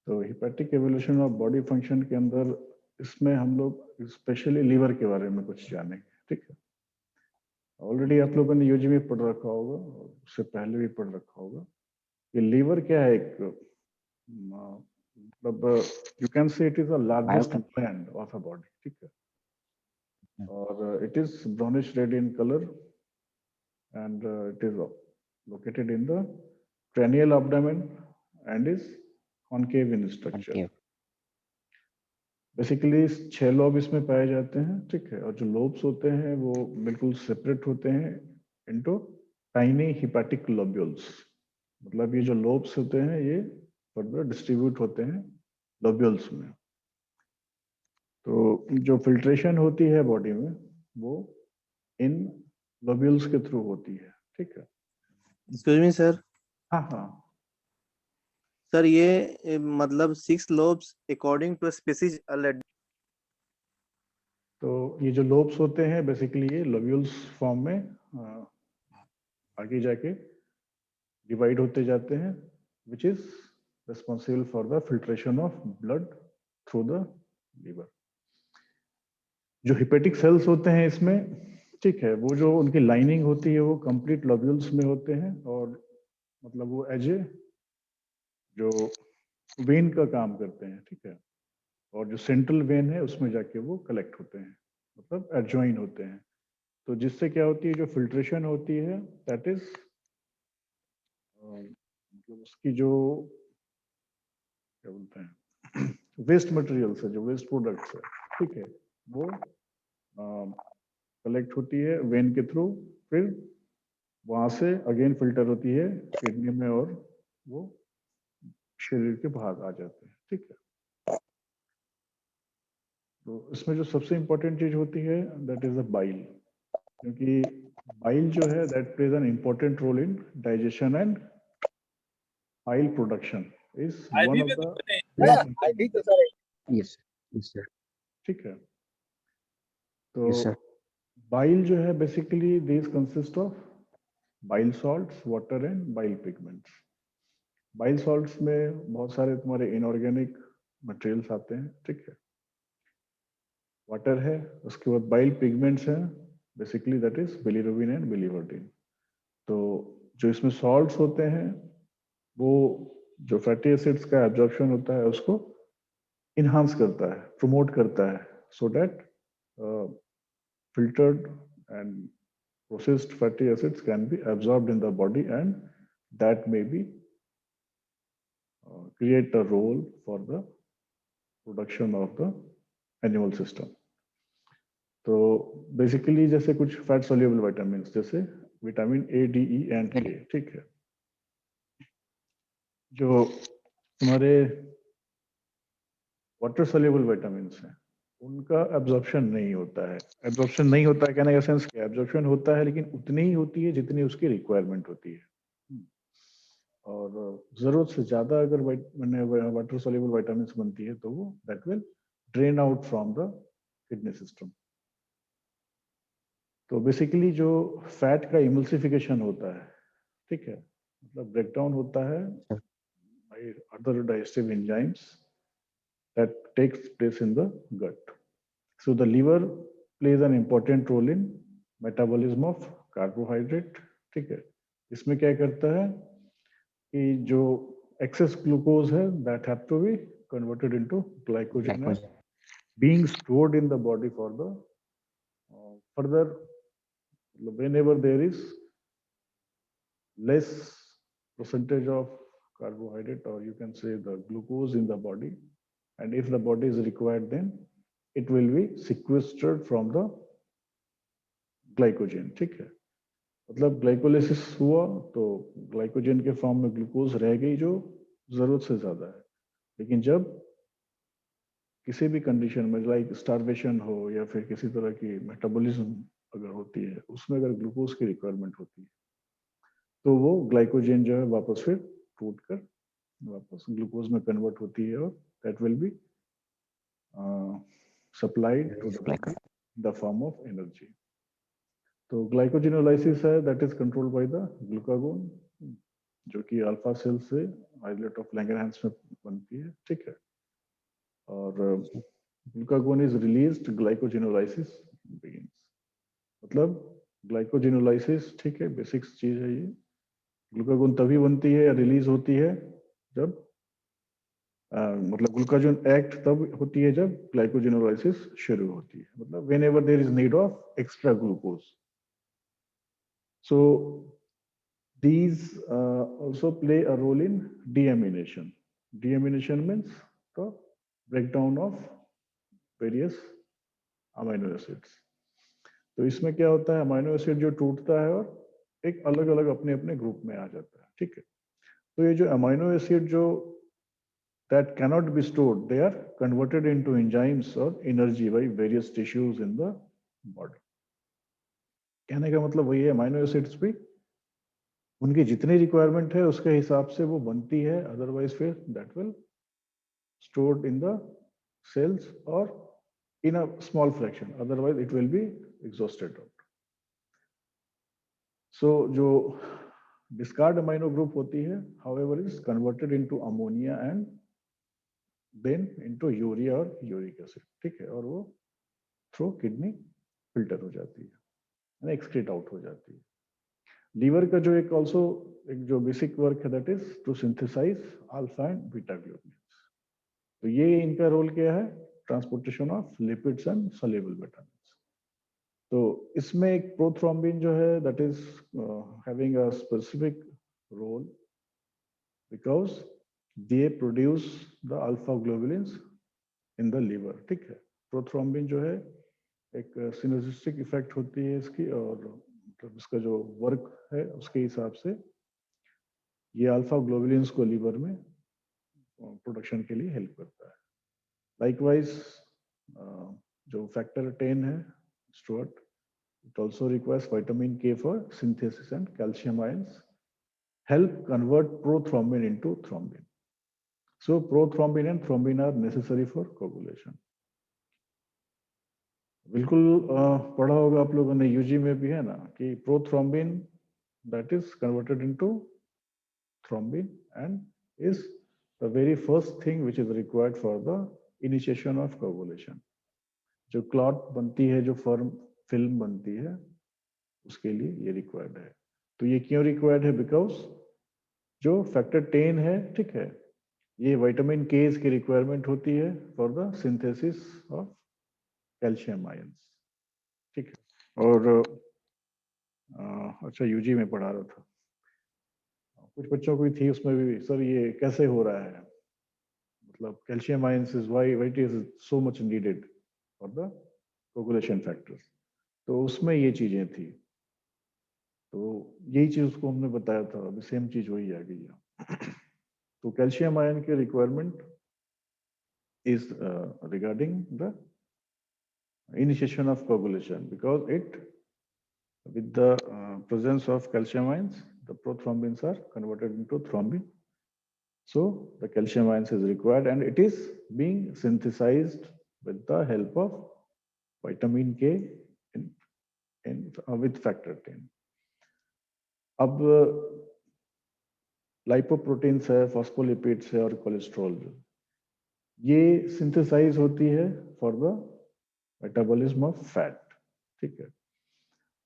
तो hepatic evolution of body function के अंदर इसमें हम लोग स्पेशली लीवर के बारे में कुछ जानेंगे, ठीक है। ऑलरेडी आप लोगों ने यूजी में पढ़ रखा होगा, उससे पहले भी पढ़ रखा होगा कि लीवर क्या है। एक मतलब you can say it is the largest gland of a body, ठीक है। और it is brownish red in colour and it is located in the cranial abdomen and is concave in structure. Basically 6 lobe इसमें पाए जाते हैं, ठीक है। और जो लोब्स होते हैं वो बिल्कुल सेपरेट होते हैं इनटू टाइनी हिपैटिक लोब्यूल्स। मतलब ये जो लोब्स होते हैं ये फर्दर डिस्ट्रीब्यूट होते हैं लोब्यूल्स में। तो जो फिल्ट्रेशन होती है बॉडी में वो इन लोब्यूल्स के थ्रू होती है, ठीक है। Excuse me sir. हाँ हाँ सर ये मतलब 6 लोब्स अकॉर्डिंग टू स्पीसीज। तो ये जो लोब्स होते हैं बेसिकली ये लोब्यूल्स फॉर्म में आगे जाके डिवाइड होते जाते हैं, which is responsible for the filtration of blood through the liver. जो हिपेटिक सेल्स होते हैं इसमें, ठीक है, वो जो उनकी लाइनिंग होती है वो कंप्लीट लोब्यूल्स में होते हैं और मतलब वो एज ए जो वेन का काम करते हैं, ठीक है। और जो सेंट्रल वेन है उसमें जाके वो कलेक्ट होते हैं, मतलब एडजॉइन होते हैं। तो जिससे क्या होती है, जो फिल्ट्रेशन होती है दैट इज मतलब उसकी जो क्या बोलते हैं वेस्ट मटेरियल्स है, जो वेस्ट प्रोडक्ट्स है, ठीक है, वो कलेक्ट होती है वेन के थ्रू, फिर वहां से अगेन फिल्टर होती है किडनी में और वो शरीर के बाहर आ जाते हैं, ठीक है। तो इसमें जो सबसे इंपॉर्टेंट चीज होती है दैट इज द बाइल, क्योंकि बाइल जो है that plays an important role in digestion and oil production is one of the yes sir. ठीक है। तो बाइल जो है basically this consist of bile salts, water and bile pigments. Bile salts में बहुत सारे तुम्हारे इनऑर्गेनिक मटेरियल्स आते हैं, ठीक है। वाटर है, उसके बाद बाइल पिगमेंट्स हैं, basically that is bilirubin and बिलिवर्डिन। तो जो इसमें सॉल्ट्स होते हैं वो जो फैटी एसिड्स का एब्जॉर्प्शन होता है उसको इन्हांस करता है, प्रमोट करता है, so that filtered and processed fatty acids can be absorbed in the body and that may be create a role for the production of the animal system. तो basically जैसे कुछ फैट सोल्यूबल विटामिन जैसे vitamin A, D, E and के, ठीक है, जो तुम्हारे water soluble vitamin हैं उनका एब्जॉर्प्शन नहीं होता है। एब्जॉर्प्शन नहीं होता है कहने का सेंस क्या, एब्जॉर्प्शन होता है लेकिन उतनी ही होती है जितनी उसकी रिक्वायरमेंट होती है। और जरूरत से ज्यादा अगर वाटर सोल्यूबल विटामिन बनती है तो वो that will drain out from the kidney system. तो बेसिकली जो फैट का इमल्सिफिकेशन होता है, ठीक है, मतलब ब्रेकडाउन होता है by other digestive enzymes that takes place in the gut. So the liver plays an important role in metabolism of carbohydrate, ठीक है। इसमें क्या करता है कि जो excess glucose है that have to be converted into glycogen and being stored in the body for the further whenever there is less percentage of carbohydrate or you can say the glucose in the body, and if the body is required then it will be sequestered from the glycogen, ठीक है। मतलब glycolysis हुआ तो glycogen के form में glucose रह गई जो जरूरत से ज्यादा है। लेकिन जब किसी भी कंडीशन में लाइक स्टार्वेशन हो या फिर किसी तरह की मेटाबॉलिज्म अगर होती है उसमें अगर ग्लूकोज की रिक्वायरमेंट होती है तो वो ग्लाइकोजन जो है वापस फिर टूट कर वापस ग्लूकोज में कन्वर्ट होती है और that will be supplied to the form of energy. तो ग्लाइकोजेनोलाइसिस है that is controlled by the glucagon, जो कि अल्फा सेल से आइसोलेट ऑफ लैंगरहैंस में बनती है, ठीक है। और glucagon is released, glycogenolysis begins. मतलब ग्लाइकोजेनोलाइसिस, ठीक है, बेसिक चीज है ये। ग्लूकागोन तभी बनती है या रिलीज होती है जब मतलब ग्लूकागोन एक्ट तब होती है जब ग्लाइकोजेनोलाइसिस शुरू होती है, मतलब whenever there is need of extra glucose. So these also play a role in deamination. Deamination means the breakdown of various amino acids. तो इसमें क्या होता है, अमाइनो एसिड जो टूटता है और एक अलग अलग अपने अपने ग्रुप में आ जाता है, ठीक है। तो ये जो अमाइनो एसिड जो that cannot be stored, they are converted into enzymes or energy by various tissues in the body. कहने का मतलब वही है, अमाइनो एसिड्स भी उनकी जितनी रिक्वायरमेंट है उसके हिसाब से वो बनती है, अदरवाइज फिर that will stored in the cells और in a small fraction, otherwise it will be exhausted out. So जो डिस्कार्ड अमाइनो ग्रुप होती है, however is converted into ammonia and then into urea और यूरिक एसिड, ठीक है, और वो through kidney filter हो जाती है, एक्सक्रीट आउट हो जाती है। लीवर का जो एक ऑल्सो एक जो बेसिक वर्क है, that is to synthesize alpha and beta globins. तो ये इनका रोल क्या है, transportation of lipids and soluble vitamins. तो इसमें एक प्रोथ्रोम्बिन जो है that is having a specific role because they produce the alpha globulins in the liver, ठीक है। प्रोथ्रोम्बिन जो है एक सिनर्जिस्टिक इफेक्ट होती है इसकी, और मतलब इसका जो वर्क है उसके हिसाब से ये अल्फा ग्लोबुलिन्स को लीवर में प्रोडक्शन के लिए हेल्प करता है। लाइकवाइज जो फैक्टर 10 है Stuart, it also requires vitamin K for synthesis and calcium ions help convert prothrombin into thrombin. So prothrombin and thrombin are necessary for coagulation. बिल्कुल पढ़ा होगा आप लोगों ने, यूजी में भी है ना, कि prothrombin that is converted into thrombin and is the very first thing which is required for the initiation of coagulation. जो क्लॉट बनती है, जो फर्म फिल्म बनती है, उसके लिए ये रिक्वायर्ड है। तो ये क्यों रिक्वायर्ड है, बिकॉज जो फैक्टर 10 है, ठीक है, ये विटामिन के की रिक्वायरमेंट होती है for the synthesis of calcium ions, ठीक है। और अच्छा यूजी में पढ़ा रहा था, कुछ बच्चों को थी उसमें भी, सर ये कैसे हो रहा है, मतलब calcium ions is why it is so much needed for the coagulation factors. तो उसमें ये चीजें थी, तो यही चीज उसको हमने बताया था, अभी सेम चीज वही आ गई है। तो कैल्शियम आयन की requirement is regarding the initiation of coagulation, because it with the presence of calcium ions, the prothrombins are converted into thrombin. So the calcium ions is required and it is being synthesized with the help of vitamin K with factor 10. अब lipoproteins है, phospholipids है और cholesterol, ये synthesise होती है for the metabolism of fat, ठीक है।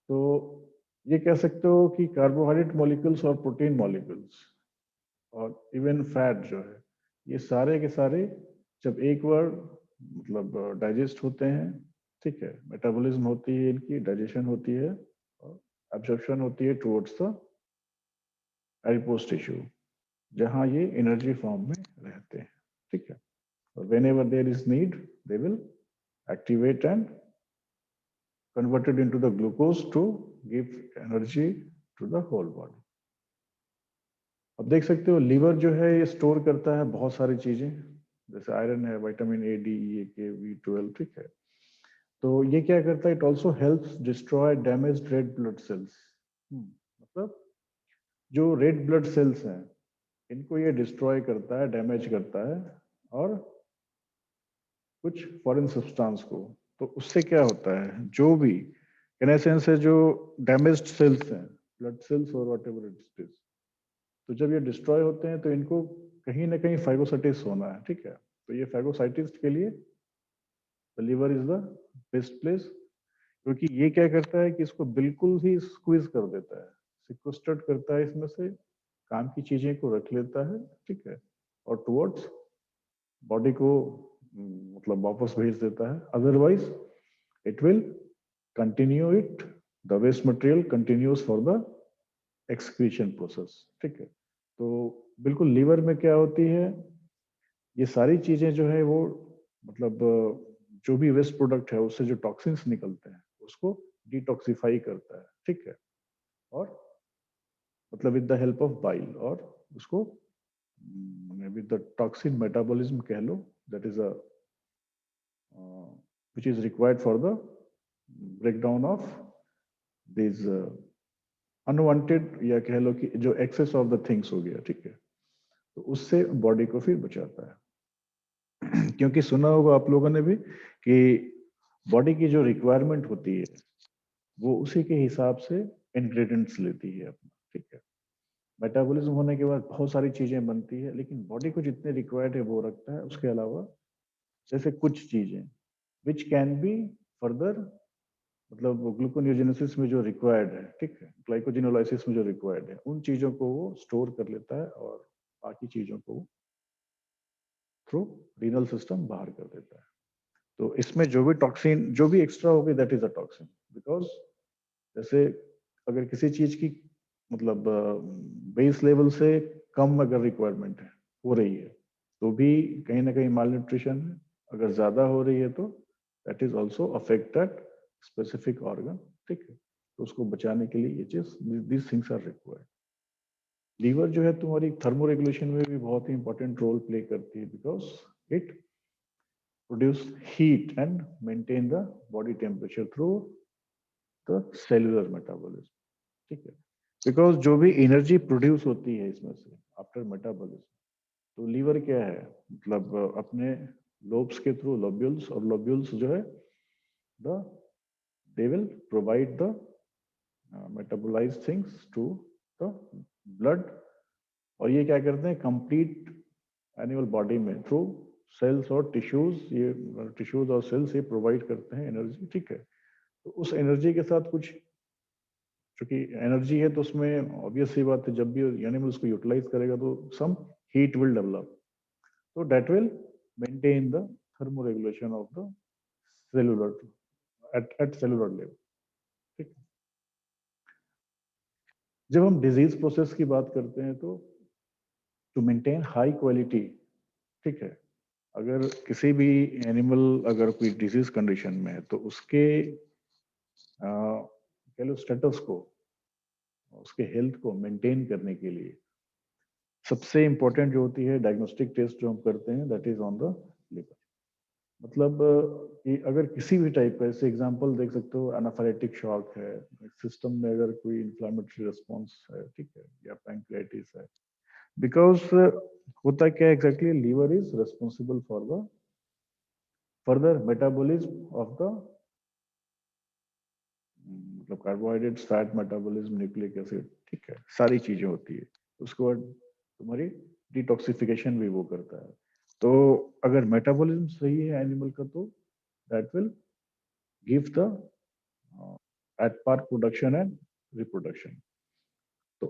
तो ये कह सकते हो कि कार्बोहाइड्रेट मॉलिक्यूल्स और प्रोटीन मॉलिक्यूल्स और इवन फैट जो है, ये सारे के सारे जब एक बार मतलब डाइजेस्ट होते हैं, ठीक है, मेटाबॉलिज्म होती है इनकी, डाइजेशन होती है और एब्जॉर्प्शन होती है टुवर्ड्स द एडिपोज टिश्यू, जहां ये एनर्जी फॉर्म में रहते हैं, ठीक है। whenever there is need, they will activate and converted into the glucose to give energy to the whole body. अब देख सकते हो लीवर जो है ये स्टोर करता है बहुत सारी चीजें, जैसे आयरन है, विटामिन ए, डी, ई, के, B12, ठीक है। तो ये क्या करता है, it also helps destroy damaged red blood cells. मतलब जो रेड ब्लड सेल्स हैं इनको ये डिस्ट्रॉय करता है, डैमेज करता है, और कुछ फॉरेन सब्सटेंस को। तो उससे क्या होता है, जो भी इन एसेंस है जो डैमेज्ड सेल्स हैं, ब्लड सेल्स और व्हाटएवर इट इज, तो जब ये डिस्ट्रॉय होते हैं तो इनको कहीं ना कहीं फाइगोसाइटिस होना है, ठीक है। तो ये फाइगोसाइटिस के लिए the liver is the best place, क्योंकि ये क्या करता है कि इसको बिल्कुल ही स्क्वीज कर देता है, सिक्वेस्ट्रेट करता है, इसमें से काम की चीजें को रख लेता है, ठीक है, और टुवर्ड्स बॉडी को मतलब वापस भेज देता है। Otherwise it will continue it, the waste material continues for the excretion process, ठीक है। तो बिल्कुल लीवर में क्या होती है, ये सारी चीजें जो है वो मतलब जो भी वेस्ट प्रोडक्ट है उससे जो टॉक्सिन्स निकलते हैं उसको डिटॉक्सिफाई करता है, ठीक है, और मतलब with the help of bile, और उसको विद द टॉक्सिन मेटाबॉलिज्म कह लो, that is a which is required for the breakdown of these unwanted, या कह लो कि जो excess of the things हो गया, ठीक है, तो उससे बॉडी को फिर बचाता है। क्योंकि सुना होगा आप लोगों ने भी कि बॉडी की जो रिक्वायरमेंट होती है वो उसी के हिसाब से इंग्रेडिएंट्स लेती है अपना, ठीक है। मेटाबॉलिज्म होने के बाद बहुत सारी चीजें बनती है, लेकिन बॉडी को जितने रिक्वायर्ड है वो रखता है। उसके अलावा जैसे कुछ चीजें विच कैन बी फर्दर, मतलब ग्लूकोनियोजेनेसिस में जो रिक्वायर्ड है, ठीक है, ग्लाइकोजिनोलाइसिस में जो रिक्वायर्ड है, उन चीजों को वो स्टोर कर लेता है और बाकी चीजों को थ्रू रीनल सिस्टम बाहर कर देता है। तो इसमें जो भी टॉक्सिन जो भी एक्स्ट्रा होगी that is a toxin, because जैसे अगर किसी चीज की मतलब बेस लेवल से कम अगर रिक्वायरमेंट है हो रही है तो भी कहीं ना कहीं माल न्यूट्रिशन है। अगर ज्यादा हो रही है तो that is also affect that specific organ, ठीक है। तो उसको बचाने के लिए ये चीज this things are required. Liver जो है तुम्हारी थर्मो रेगुलेशन में भी बहुत ही इंपॉर्टेंट रोल प्ले करती है, because it produce heat and maintain the body temperature through the cellular metabolism, ठीक है। बिकॉज जो भी एनर्जी प्रोड्यूस होती है इसमें से आफ्टर मेटाबॉलिज्म, तो लीवर क्या है, मतलब अपने लोब्स के थ्रू लोब्यूल्स, और लोब्यूल्स जो है the they will provide the metabolise things to the blood, और ये क्या करते हैं कंप्लीट एनिमल बॉडी में थ्रू सेल्स और टिश्यूज, ये टिश्यूज और सेल्स ये प्रोवाइड करते हैं एनर्जी, ठीक है। तो उस एनर्जी के साथ कुछ, क्योंकि एनर्जी है तो उसमें ऑब्वियस सी बात है जब भी एनिमल उसको यूटिलाइज करेगा तो सम हीट विल डेवलप, तो that will maintain the thermo regulation of the cellular at cellular level, ठीक। जब हम डिजीज प्रोसेस की बात करते हैं तो टू मेंटेन हाई क्वालिटी, ठीक है, अगर किसी भी एनिमल अगर कोई डिजीज कंडीशन में है तो उसके कह लो स्टेटस को, उसके हेल्थ को मेंटेन करने के लिए सबसे इंपॉर्टेंट जो होती है डायग्नोस्टिक टेस्ट जो हम करते हैं that is on the liver. मतलब कि अगर किसी भी टाइप का, जैसे एग्जांपल देख सकते हो एनाफाइलेटिक शॉक है, सिस्टम में अगर कोई इन्फ्लेमेटरी रिस्पांस है, ठीक है, या पैंक्रियाटिस है, बिकॉज होता क्या exactly, liver is responsible for the further metabolism of the मतलब carbohydrates, fat metabolism, nucleic acid, ठीक है, सारी चीजें होती है। उसके बाद तुम्हारी डिटॉक्सिफिकेशन भी वो करता है। तो अगर मेटाबॉलिज्म सही है एनिमल का तो that will give the at par production and reproduction. तो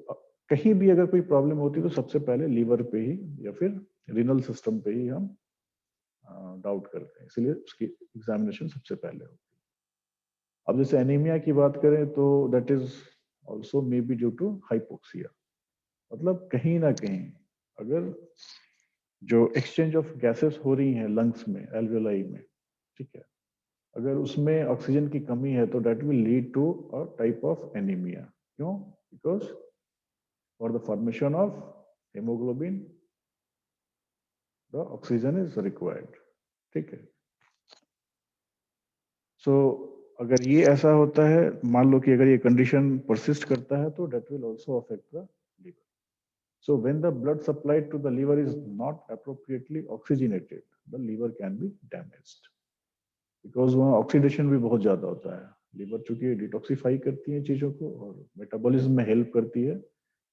कहीं भी अगर कोई प्रॉब्लम होती है तो सबसे पहले लीवर पे ही या फिर रीनल सिस्टम पे ही हम डाउट करते हैं, इसलिए उसकी एग्जामिनेशन सबसे पहले होती है। अब जैसे एनीमिया की बात करें तो that is also may be due to hypoxia, मतलब कहीं ना कहीं अगर जो एक्सचेंज ऑफ गैसेस हो रही हैं लंग्स में, एल्वेलाई में, ठीक है, अगर उसमें ऑक्सीजन की कमी है तो that will lead to a type of anaemia. क्यों? Because for the formation of haemoglobin the oxygen is required, ठीक है। सो अगर ये ऐसा होता है, मान लो कि अगर ये कंडीशन परसिस्ट करता है तो that will also affect the liver. So when the blood supplied to the liver is not appropriately oxygenated, the liver can be damaged. Because वहाँ ऑक्सीडेशन भी बहुत ज्यादा होता है। लिवर चूंकि डिटॉक्सिफाई करती है चीजों को और मेटाबॉलिज्म में हेल्प करती है,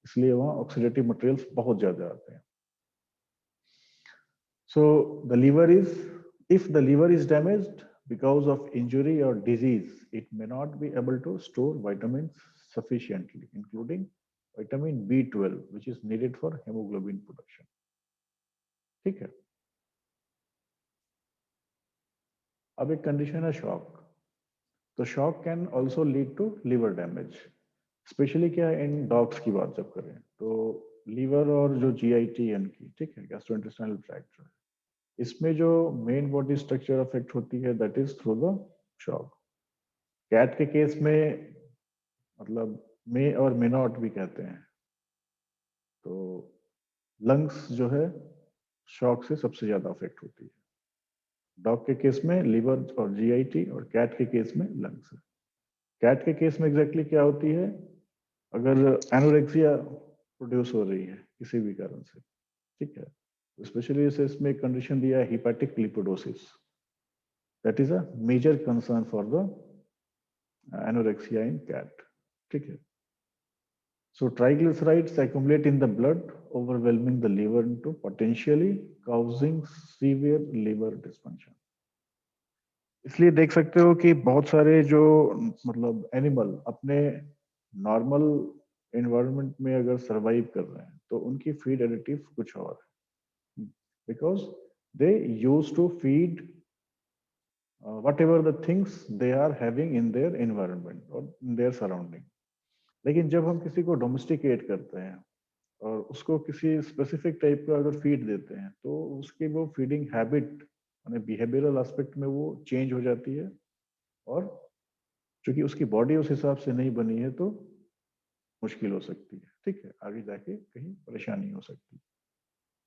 इसलिए वहाँ ऑक्सीडेटिव मटेरियल्स बहुत ज्यादा आते हैं. So the liver is, if the liver is damaged because of injury or disease, it may not be able to store vitamins sufficiently, including vitamin B12, which is needed for hemoglobin production. ठीक है. अब एक condition है shock. तो shock can also lead to liver damage. Especially क्या है इन dogs की बात जब करें तो लीवर और जो GIT की, ठीक है, गैस्ट्रोइंटेस्टाइनल ट्रैक्ट, इसमें जो मेन बॉडी स्ट्रक्चर अफेक्ट होती है that is through the shock. Cat के केस में मतलब मे और मे नॉट भी कहते हैं. तो लंग्स जो है शॉक से सबसे ज्यादा अफेक्ट होती है. डॉग के केस में लिवर और GIT और कैट के केस में लंग्स. कैट के केस में एग्जैक्टली क्या होती है, अगर एनोरेक्सिया प्रोड्यूस हो रही है किसी भी कारण से, ठीक है, स्पेशली इसमें एक कंडीशन दिया है hepatic lipidosis. That is a major concern for the anorexia in cat. ठीक है. So triglycerides accumulate in the blood, overwhelming the liver into potentially causing severe liver dysfunction. इसलिए देख सकते हो कि बहुत सारे जो मतलब एनिमल अपने नॉर्मल एनवायरनमेंट में अगर सरवाइव कर रहे हैं तो उनकी फीड एडिटिव कुछ और है. Because they use to feed whatever the things they are having in their environment or in their surrounding. लेकिन जब हम किसी को डोमेस्टिकेट करते हैं और उसको किसी स्पेसिफिक टाइप का अगर फीड देते हैं तो उसकी वो फीडिंग हैबिट यानी बिहेवियरल एस्पेक्ट में वो चेंज हो जाती है. और चूंकि उसकी बॉडी उस हिसाब से नहीं बनी है तो मुश्किल हो सकती है. ठीक है, आगे जाके कहीं परेशानी हो सकती है.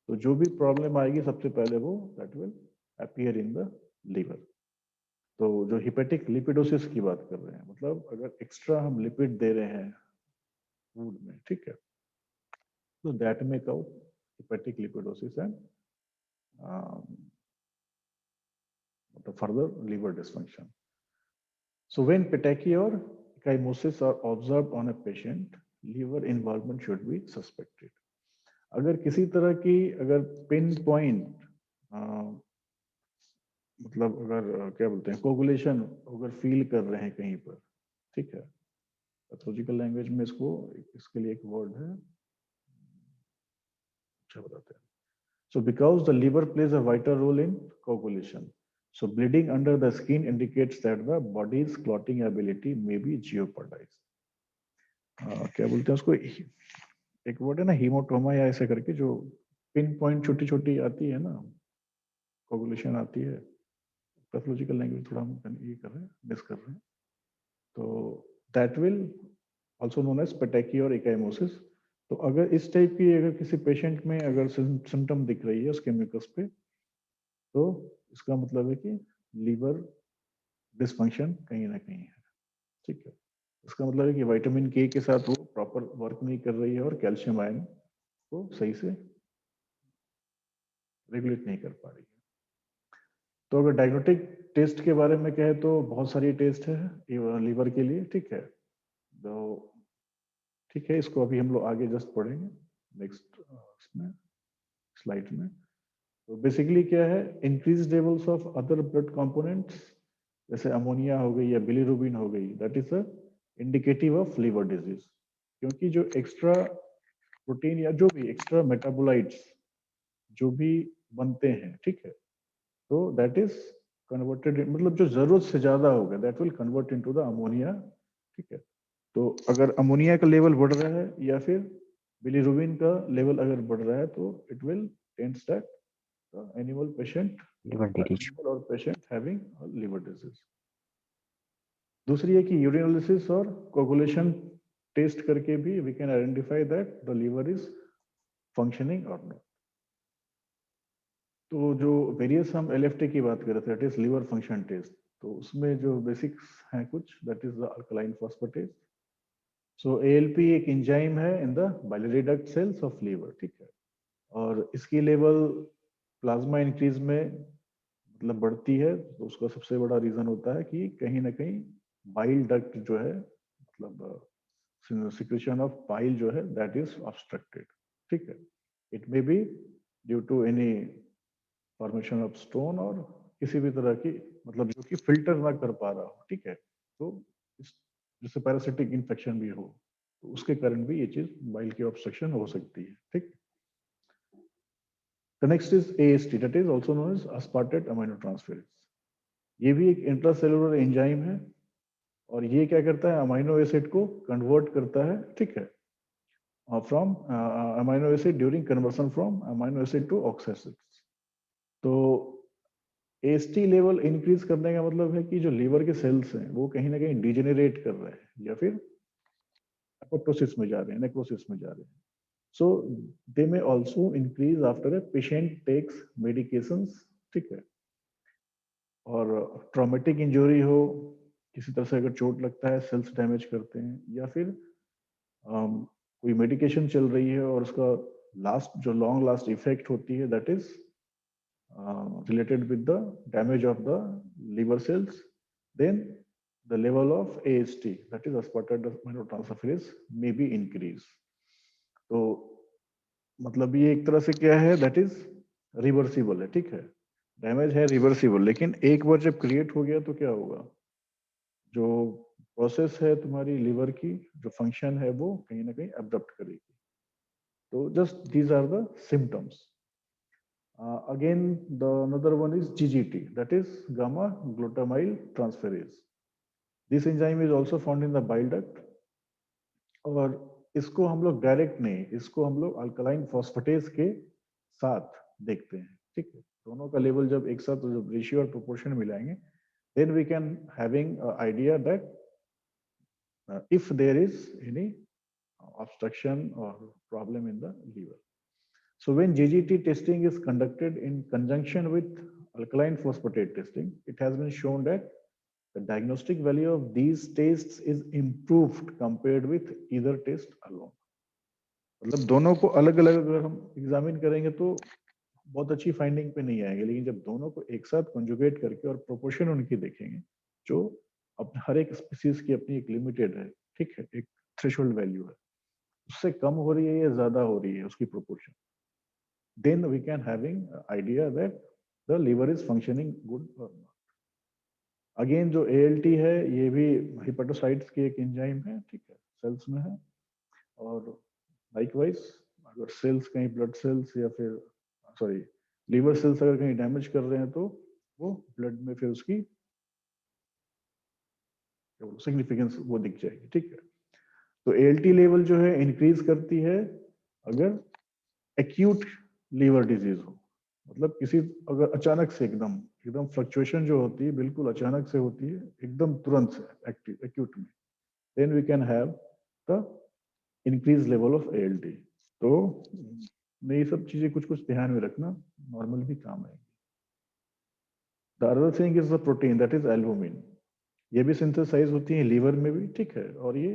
तो जो भी प्रॉब्लम आएगी सबसे पहले वो that will appear in the liver. तो जो हिपेटिक लिपिडोसिस की बात कर रहे हैं, मतलब अगर एक्स्ट्रा हम लिपिड दे रहे हैं फूड में, ठीक है, तो दैट में cause hepatic lipidosis and further liver dysfunction. So when petechiae or ecchymosis are observed on a patient, liver involvement should be suspected. अगर किसी तरह की अगर पिन पॉइंट मतलब अगर क्या बोलते हैं कोगुलेशन अगर फील कर रहे हैं कहीं पर, ठीक है, पैथोलॉजिकल लैंग्वेज में इसको इसके लिए एक वर्ड है, अच्छा बताते हैं. So because the liver plays a vital role in coagulation, so bleeding under the skin indicates that the body's clotting ability may be jeopardized. क्या बोलते हैं उसको, एक वर्ड है ना हीमोटोमा या ऐसे करके, जो पिन पॉइंट छोटी छोटी आती है ना, कोगुलेशन आती है. पैथोलॉजिकल लैंग्वेज थोड़ा हम ये कर रहे हैं, मिस कर रहे हैं. तो that will also known as petechiae और इकाइमोसिस. तो अगर इस टाइप की अगर किसी पेशेंट में अगर सिम्टम दिख रही है उसके म्यूकस पे, तो इसका मतलब है कि लीवर डिसफंक्शन कहीं ना कहीं है. ठीक है, इसका मतलब है कि विटामिन के के साथ वो प्रॉपर वर्क नहीं कर रही है और कैल्शियम आयन को सही से रेगुलेट नहीं कर पा रही है. तो अगर डायग्नोस्टिक टेस्ट के बारे में कहे तो बहुत सारी टेस्ट है लीवर के लिए. ठीक है, तो ठीक है, इसको अभी हम लोग आगे जस्ट पढ़ेंगे नेक्स्ट इसमें स्लाइड में. तो बेसिकली क्या है, increase levels of other blood components जैसे अमोनिया हो गई या बिलीरुबिन हो गई, that is a indicative of liver disease. क्योंकि जो एक्स्ट्रा प्रोटीन या जो भी एक्स्ट्रा मेटाबोलाइट्स जो भी बनते हैं, ठीक है, तो दैट इज कन्वर्टेड, मतलब जो जरूरत से ज्यादा होगा that will convert into the ammonia. ठीक है, तो अगर अमोनिया का लेवल बढ़ रहा है या फिर बिलीरुबिन का लेवल अगर बढ़ रहा है तो it will tends that animal patient Liver disease. और पेशेंट हैविंग लिवर डिजीज. दूसरी है कि यूरिनालिसिस और कोगुलेशन टेस्ट करके भी we can identify that the liver is functioning और नॉट. तो जो वेरियस हम LFT की बात कर रहे थे, that is liver function test. तो उसमें जो बेसिक्स हैं कुछ, that is the alkaline phosphatase. So ALP एक एंजाइम है in the biliary duct cells of liver. ठीक है, और इसकी लेवल प्लाज्मा इंक्रीज में मतलब बढ़ती है. तो उसका सबसे बड़ा रीजन होता है कि कहीं ना कहीं बाइल डक्ट जो है मतलब सिक्रेशन ऑफ पाइल जो है दैट इज ऑब्स्ट्रक्टेड, ठीक है। It may be due to any formation of stone और किसी भी तरह की मतलब जो कि फिल्टर ना कर पा रहा हो, ठीक है। तो जैसे पैरासिटिक इन्फेक्शन भी हो तो उसके कारण भी ये चीज बाइल की ऑब्स्ट्रक्शन हो सकती है, ठीक। The next is AST, that is also known as aspartate aminotransferase. ये भी एक इंट्रासेलुलर एंजाइम है और ये क्या करता है, अमीनो एसिड को कन्वर्ट करता है, ठीक है, from amino acid during conversion from amino acid to oxoacids. तो एएसटी लेवल इंक्रीज करने का मतलब है कि जो लीवर के सेल्स हैं वो कहीं ना कहीं डिजेनरेट कर रहे हैं या फिर एपोप्टोसिस में जा रहे हैं, नेक्रोसिस में जा रहे हैं। So they may also increase after a patient takes medications, ठीक है। और ट्रॉमेटिक इंजरी हो, किसी तरह से अगर चोट लगता है, सेल्स डैमेज करते हैं, या फिर कोई मेडिकेशन चल रही है और उसका जो लॉन्ग लास्ट इफेक्ट होती है that is related with the damage of the liver cells, then the level of AST, that is aspartate aminotransferase, may be increased. तो मतलब ये एक तरह से क्या है, दैट इज रिवर्सिबल है, ठीक है। डैमेज है रिवर्सिबल, लेकिन एक बार जब क्रिएट हो गया तो क्या होगा, जो प्रोसेस है तुम्हारी लिवर की, जो फंक्शन है वो कहीं ना कहीं अडॉप्ट करेगी। तो just these are the symptoms. Again, the another one is GGT, that is gamma glutamyl transferase. This enzyme is also found in the bile duct, और इसको हम लोग डायरेक्ट नहीं, इसको हम लोग अल्कलाइन फॉस्फेटेज के साथ देखते हैं, ठीक है। दोनों का लेवल जब एक साथ जब रेशियो और प्रोपोर्शन मिलाएंगे, then we can having idea that if there is any obstruction or problem in the liver. So when GGT testing is conducted in conjunction with alkaline phosphatase testing, it has been shown that the diagnostic value of these tests is improved compared with either test alone. मतलब दोनों को अलग अलग अगर हम examine करेंगे तो बहुत अच्छी फाइंडिंग पे नहीं आएंगे, लेकिन जब दोनों को एक साथ कंजुगेट करके और प्रोपोर्शन उनकी देखेंगे, जो हर एक स्पीसीज की अपनी एक लिमिटेड है, ठीक है, एक थ्रेशोल्ड वैल्यू है, उससे कम हो रही है या ज्यादा हो रही है उसकी proportion, then we can having idea that the liver is functioning good or not. Again जो ALT है ये भी हेपेटोसाइट्स की एक एंजाइम है, ठीक है, सेल्स में है। और लाइकवाइज अगर सेल्स कहीं ब्लड सेल्स या फिर सॉरी लीवर सेल्स अगर कहीं डैमेज कर रहे हैं तो वो ब्लड में फिर उसकी सिग्निफिकेंस वो दिख जाएगी, ठीक है। तो ALT लेवल जो है इंक्रीज करती है अगर एक्यूट लीवर डिजीज हो, मतलब किसी अगर अचानक से एकदम फ्लक्चुएशन जो होती है बिल्कुल अचानक से होती है, एकदम तुरंत से एक्यूट में, then we can have the increase level of ALT। तो ये सब चीजें कुछ कुछ ध्यान में रखना, नॉर्मल भी काम आएगी। The other thing is the protein that is albumin. ये भी सिंथेसाइज होती है लीवर में भी, ठीक है, और ये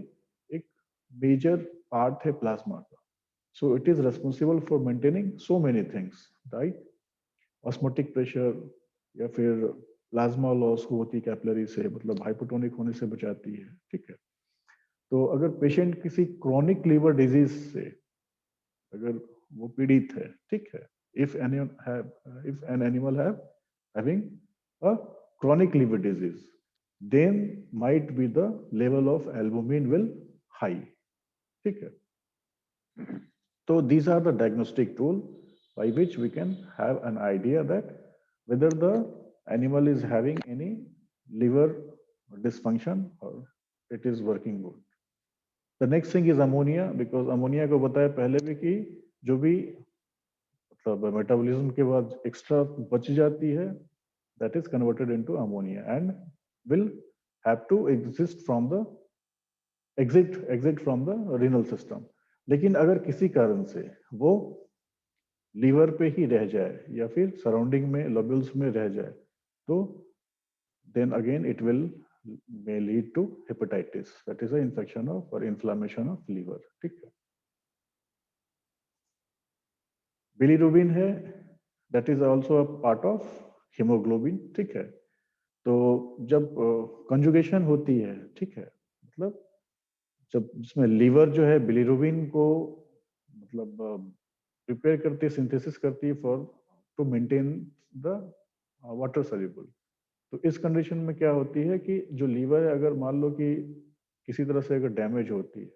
एक मेजर पार्ट है प्लाज्मा का। So it is responsible for maintaining so many things, right? Osmotic pressure या फिर प्लाज्मा लॉस को होती है कैपिलरी से, मतलब हाइपोटोनिक होने से बचाती है, ठीक है। तो अगर पेशेंट किसी क्रॉनिक लीवर डिजीज से अगर वो पीड़ित है, ठीक है, if an animal having a chronic liver disease, then might be the level of albumin will high, ठीक है। So these are the diagnostic tool by which we can have an idea that whether the animal is having any liver dysfunction or it is working good. The next thing is ammonia, because ammonia को बताया पहले भी कि जो भी मतलब metabolism के बाद एक्स्ट्रा बच जाती है, that is converted into ammonia and will have to exit from the renal system. लेकिन अगर किसी कारण से वो लीवर पे ही रह जाए या फिर सराउंडिंग में लोब्यूल्स में रह जाए, तो then again it will may lead to hepatitis, that is an infection of or inflammation of liver, ठीक है। बिलीरुबिन है, that is also a part of hemoglobin, ठीक है। तो जब कंजुगेशन होती है, ठीक है, मतलब जब जिसमें लीवर जो है बिलिरुबिन को मतलब प्रिपेयर करती है, सिंथेसिस करती है for to maintain the water soluble. तो इस कंडीशन में क्या होती है कि जो लीवर है, अगर मान लो कि किसी तरह से अगर डैमेज होती है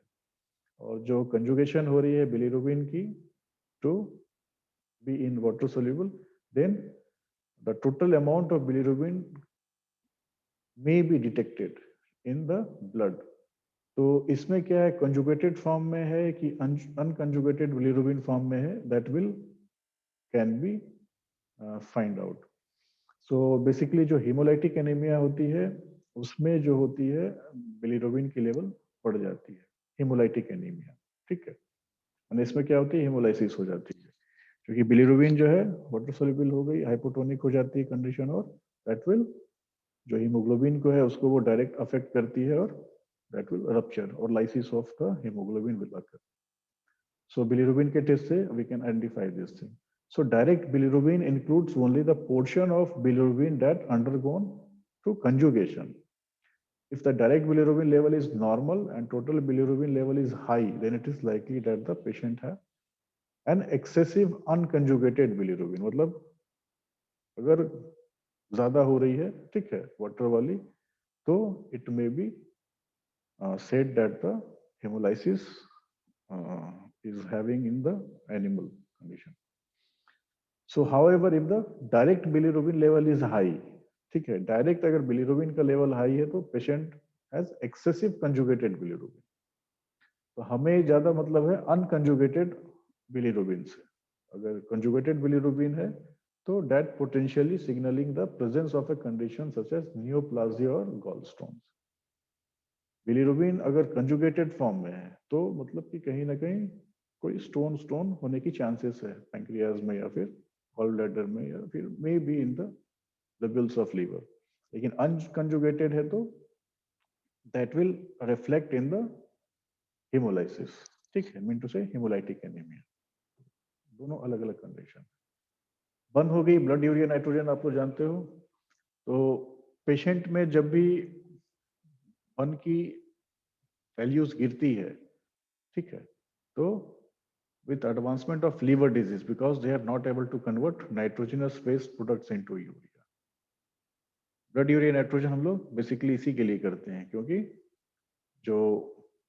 और जो कंजुगेशन हो रही है बिलिरुबिन की to be in water soluble, then the total amount of bilirubin may be detected in the blood. तो इसमें क्या है, कंजुगेटेड फॉर्म में है कि अनकंजुगेटेड बिलिरुबिन फॉर्म में है, that will can be find out. So basically जो हीमोलाइटिक एनीमिया होती है उसमें जो होती है बिलिरुबिन की लेवल बढ़ जाती है, हीमोलाइटिक एनीमिया, ठीक है। और इसमें क्या होती है, हीमोलाइसिस हो जाती है, क्योंकि बिलिरुबिन जो है वाटर सोल्यूबल हो गई, हाइपोटोनिक हो जाती है कंडीशन, और दैट विल जो हीमोग्लोबिन को है उसको वो डायरेक्ट अफेक्ट करती है, और दैट विल रप्चर और lysis of the haemoglobin will occur. So bilirubin के टेस्ट से we can identify this thing. So direct bilirubin includes only the portion of bilirubin that undergone through conjugation. If the direct bilirubin level is normal and total bilirubin level is high, then it is likely that the patient has an excessive unconjugated bilirubin. मतलब अगर ज्यादा हो रही है, ठीक है, water वाली, तो it may be said that the hemolysis is having in the animal condition. So however, if the direct bilirubin level is high, ठीक है, डायरेक्ट अगर बिलिरुबिन का लेवल हाई है तो patient has excessive conjugated bilirubin. तो हमें ज्यादा मतलब है अनकंजुगेटेड बिलिरुबिन से। अगर कंजुगेटेड बिलिरुबिन है तो that potentially signalling the presence of a condition such as neoplasia और गॉलस्टोन्स। बिलिरुबिन अगर कंजुगेटेड फॉर्म में है तो मतलब कि कहीं ना कहीं कोई स्टोन होने की चांसेस है पैंक्रियाज में या फिर गॉल ब्लैडर में या फिर may be in the lobules ऑफ लीवर। लेकिन अनकंजुगेटेड है तो that will reflect in the haemolysis, ठीक है, mean to say haemolytic anaemia. दोनों अलग अलग कंडीशन। बंद हो गई ब्लड यूरिया नाइट्रोजन, आप लोग जानते हो। तो पेशेंट में जब भी बन की वैल्यूज गिरती है, ठीक है, तो with advancement of liver disease, because they are not able to convert nitrogenous based products into urea. Blood urea nitrogen हम लोग बेसिकली इसी के लिए करते हैं, क्योंकि जो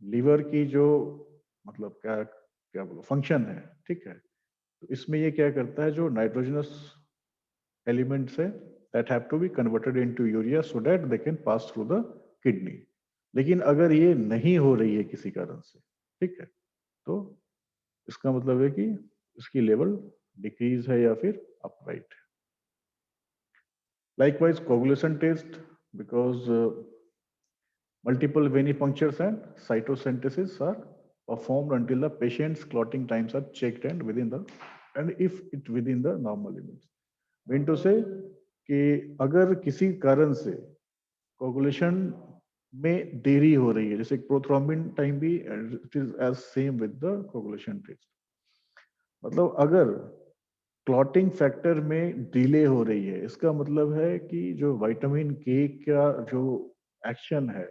लीवर की जो मतलब क्या क्या बोलो फंक्शन है, ठीक है, तो इसमें ये क्या करता है, जो नाइट्रोजनस एलिमेंट्स है that have to be converted into urea so that they can pass through the kidney. लेकिन अगर ये नहीं हो रही है किसी कारण से, ठीक है, तो इसका मतलब है कि इसकी लेवल डिक्रीज है या फिर अपराइट है। Likewise, coagulation test, because multiple venipunctures and cytosynthesis are performed until the patient's clotting times are checked and if it within the normal limits. Mean to say कि अगर किसी कारण से coagulation में देरी हो रही है, जैसे प्रोथ्रोम्बिन टाइम भी it is as same with the coagulation test. मतलब अगर क्लॉटिंग फैक्टर में डिले हो रही है, इसका मतलब है कि जो विटामिन के का जो एक्शन है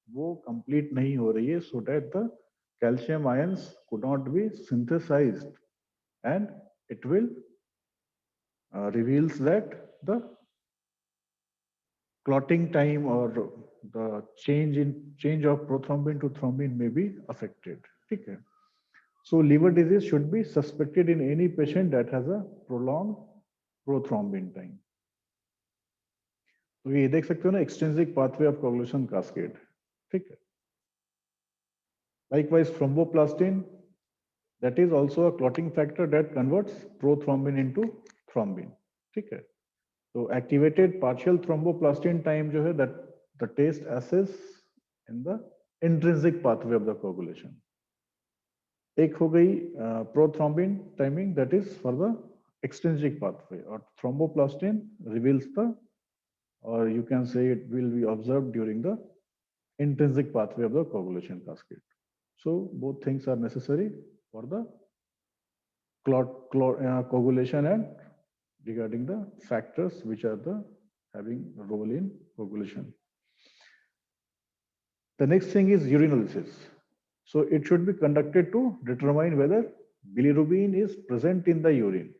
वो कंप्लीट नहीं हो रही है, so that the calcium ions could not be synthesised and it will reveals that the clotting time or the change of prothrombin to thrombin may be affected, ठीक है। So liver disease should be suspected in any patient that has a prolonged prothrombin time. तो ये देख सकते हो ना, extrinsic pathway of coagulation cascade, ठीक है। Likewise, thromboplastin, that is also a clotting factor that converts prothrombin into thrombin, ठीक है। तो activated partial thromboplastin time जो है, that the test assess in the intrinsic pathway of the coagulation. एक हो गई prothrombin timing, that is for the extrinsic pathway, और thromboplastin reveals the, और you can say it will be observe during the intrinsic pathway of the coagulation cascade. So both things are necessary for the coagulation and regarding the factors which are the having a role in coagulation. The next thing is urinalysis. So it should be conducted to determine whether bilirubin is present in the urine.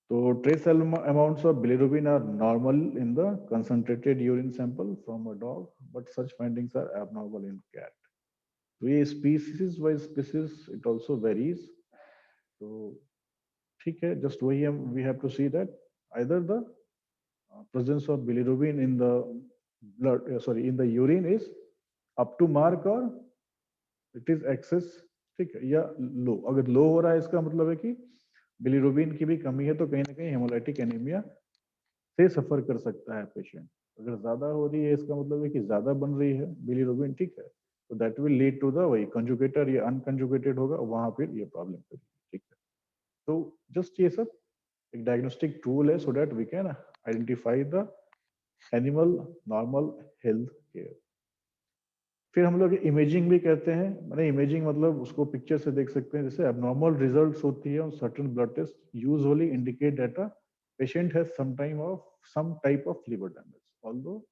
So trace amounts of bilirubin are normal in the concentrated urine sample from a dog, but such findings are abnormal in cat. So ये species by species it also varies. So ठीक है, just वही हम we have to see that either the presence of bilirubin in the blood, in the urine is up to mark or it is excess, ठीक है, या लो. अगर लो हो रहा है इसका मतलब है कि बिलिरुबिन की भी कमी है, तो कहीं ना कहीं हेमोलाइटिक एनीमिया से सफर कर सकता है पेशेंट. अगर ज्यादा हो रही है इसका मतलब है कि ज्यादा बन रही है बिलिरुबिन, ठीक है, तो that will lead to the वही कंजुगेटेड या अनकंजुगेटेड होगा, वहां फिर ये प्रॉब्लम करेगी, ठीक है. तो जस्ट ये सब एक डायग्नोस्टिक टूल है so that we can identify the animal normal health care. फिर हम लोग इमेजिंग भी कहते हैं, मैंने इमेजिंग मतलब उसको पिक्चर से देख सकते हैं. जैसे एबनॉर्मल रिजल्ट्स होती है on certain blood test usually indicate that a patient has some type of liver damage. Although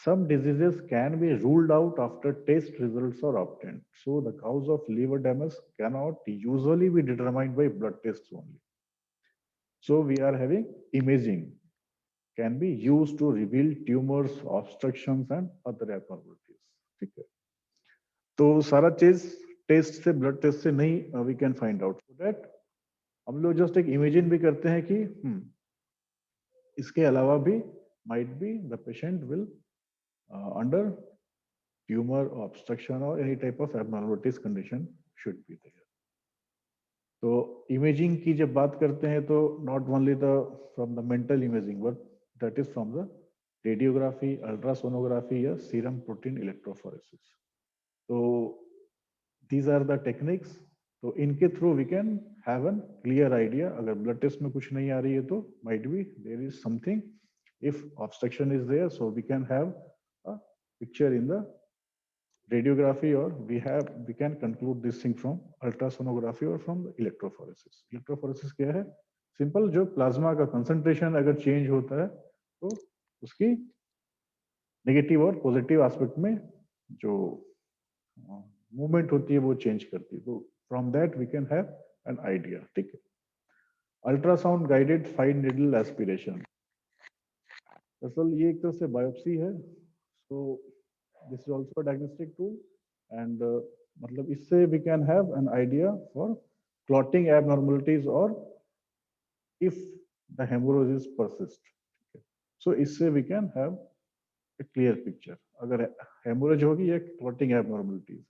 some diseases can be ruled out after test results are obtained, so the cause of liver damage cannot usually be determined by blood tests only. So we are having imaging can be used to reveal tumors, obstructions and other abnormalities. ठीक है, तो सारा चीज test से, blood test से नहीं we can find out. So that हम लोग जस्ट एक इमेजिन भी करते हैं कि इसके अलावा भी might be the patient will under tumour obstruction और any type of abnormalities condition should be there. तो इमेजिंग की जब बात करते हैं तो not only the from the mental imaging but that is from the radiography, ultrasonography या serum protein electrophoresis. तो these are the techniques. तो इनके through we can have an clear idea. अगर ब्लड टेस्ट में कुछ नहीं आ रही है तो might be there is something. If obstruction is there so we can have a picture in the radiography or we can conclude this thing from ultrasonography or from the electrophoresis. Electrophoresis क्या है? Simple, जो plasma का concentration अगर change होता है तो उसकी negative और पॉजिटिव एस्पेक्ट में जो मूवमेंट होती है वो चेंज करती है. तो from that we can have an idea. ठीक है. Ultrasound guided fine needle aspiration, दरअसल ये एक तरह से बायोप्सी है. So this is also diagnostic tool and मतलब इससे we can have an idea for clotting abnormalities और इफ द हेमोरेजिस परसिस्ट. सो इससे we can have a clear picture अगर हेमोरेज होगी या clotting abnormalities.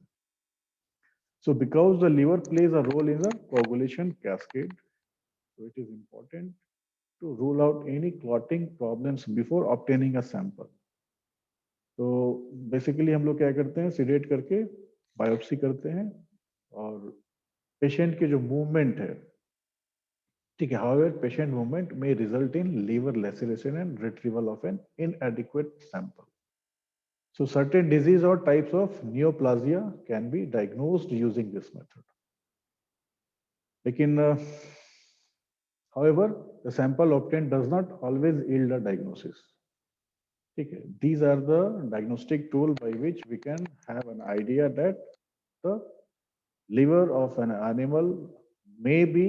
So because the liver plays a role in the coagulation cascade, so it is important to rule out any clotting problems before obtaining a sample. तो basically हम लोग क्या करते हैं, seeded करके बायोप्सी करते हैं और पेशेंट के जो मूवमेंट है, ठीक है, however patient movement may result in liver laceration and retrieval of an inadequate sample. So certain disease or types of neoplasia can be diagnosed using this method. लेकिन however the sample obtained does not always yield a diagnosis. ठीक है. These are the diagnostic tool by which we can have an idea that the liver of an animal may be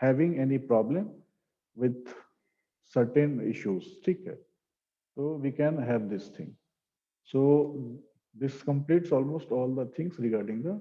having any problem with certain issues. ठीक है. So we can have this thing. So this completes almost all the things regarding the